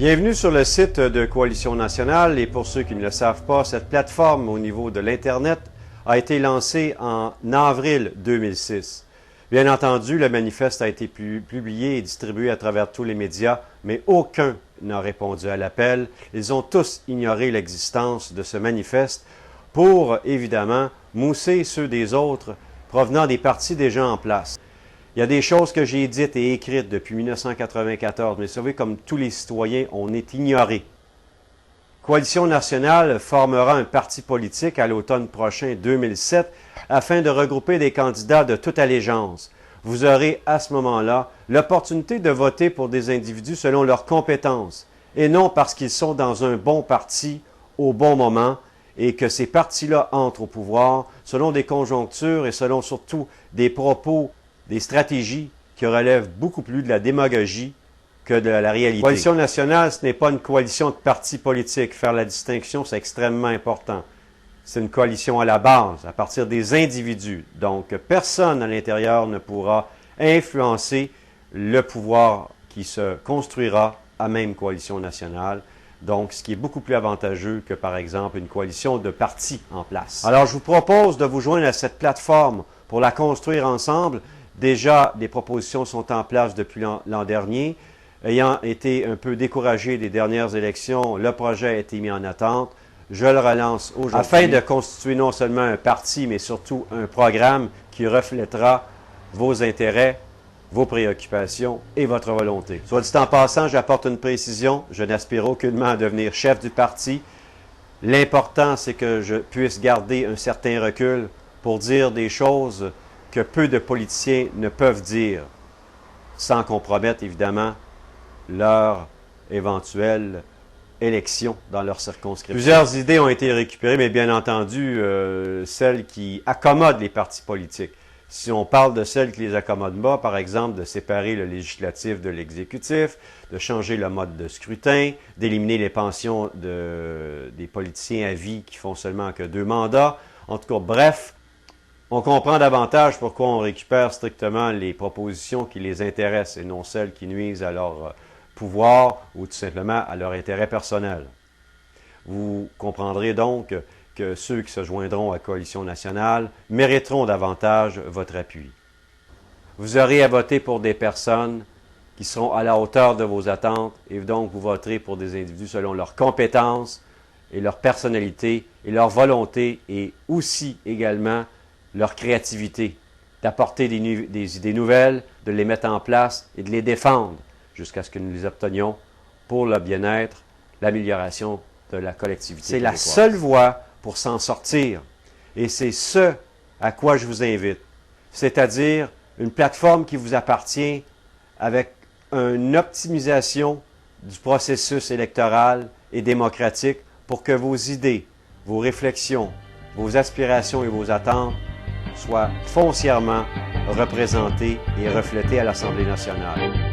Bienvenue sur le site de Coalition Nationale et pour ceux qui ne le savent pas, cette plateforme au niveau de l'Internet a été lancée en avril 2006. Bien entendu, le manifeste a été publié et distribué à travers tous les médias, mais aucun n'a répondu à l'appel. Ils ont tous ignoré l'existence de ce manifeste pour, évidemment, mousser ceux des autres provenant des partis déjà en place. Il y a des choses que j'ai dites et écrites depuis 1994, mais vous savez, comme tous les citoyens, on est ignoré. Coalition nationale formera un parti politique à l'automne prochain 2007 afin de regrouper des candidats de toute allégeance. Vous aurez à ce moment-là l'opportunité de voter pour des individus selon leurs compétences et non parce qu'ils sont dans un bon parti au bon moment et que ces partis-là entrent au pouvoir selon des conjonctures et selon surtout des propos, des stratégies qui relèvent beaucoup plus de la démagogie que de la réalité. Coalition nationale, ce n'est pas une coalition de partis politiques. Faire la distinction, c'est extrêmement important. C'est une coalition à la base, à partir des individus. Donc, personne à l'intérieur ne pourra influencer le pouvoir qui se construira à même coalition nationale. Donc, ce qui est beaucoup plus avantageux que, par exemple, une coalition de partis en place. Alors, je vous propose de vous joindre à cette plateforme pour la construire ensemble. Déjà, des propositions sont en place depuis l'an dernier. Ayant été un peu découragé des dernières élections, le projet a été mis en attente. Je le relance aujourd'hui afin de constituer non seulement un parti, mais surtout un programme qui reflètera vos intérêts, vos préoccupations et votre volonté. Soit dit en passant, j'apporte une précision. Je n'aspire aucunement à devenir chef du parti. L'important, c'est que je puisse garder un certain recul pour dire des choses que peu de politiciens ne peuvent dire, sans compromettre évidemment leur éventuelle élection dans leur circonscription. Plusieurs idées ont été récupérées, mais bien entendu, celles qui accommodent les partis politiques. Si on parle de celles qui les accommodent pas, par exemple, de séparer le législatif de l'exécutif, de changer le mode de scrutin, d'éliminer les pensions des politiciens à vie qui font seulement que 2 mandats, en tout cas, bref, on comprend davantage pourquoi on récupère strictement les propositions qui les intéressent et non celles qui nuisent à leur pouvoir ou tout simplement à leur intérêt personnel. Vous comprendrez donc que ceux qui se joindront à Coalition nationale mériteront davantage votre appui. Vous aurez à voter pour des personnes qui seront à la hauteur de vos attentes et donc vous voterez pour des individus selon leurs compétences et leur personnalité et leur volonté et aussi également leur créativité, d'apporter des idées nouvelles, de les mettre en place et de les défendre jusqu'à ce que nous les obtenions pour le bien-être, l'amélioration de la collectivité. C'est la seule voie pour s'en sortir. Et c'est ce à quoi je vous invite, c'est-à-dire une plateforme qui vous appartient avec une optimisation du processus électoral et démocratique pour que vos idées, vos réflexions, vos aspirations et vos attentes soient foncièrement représentées et reflétées à l'Assemblée nationale.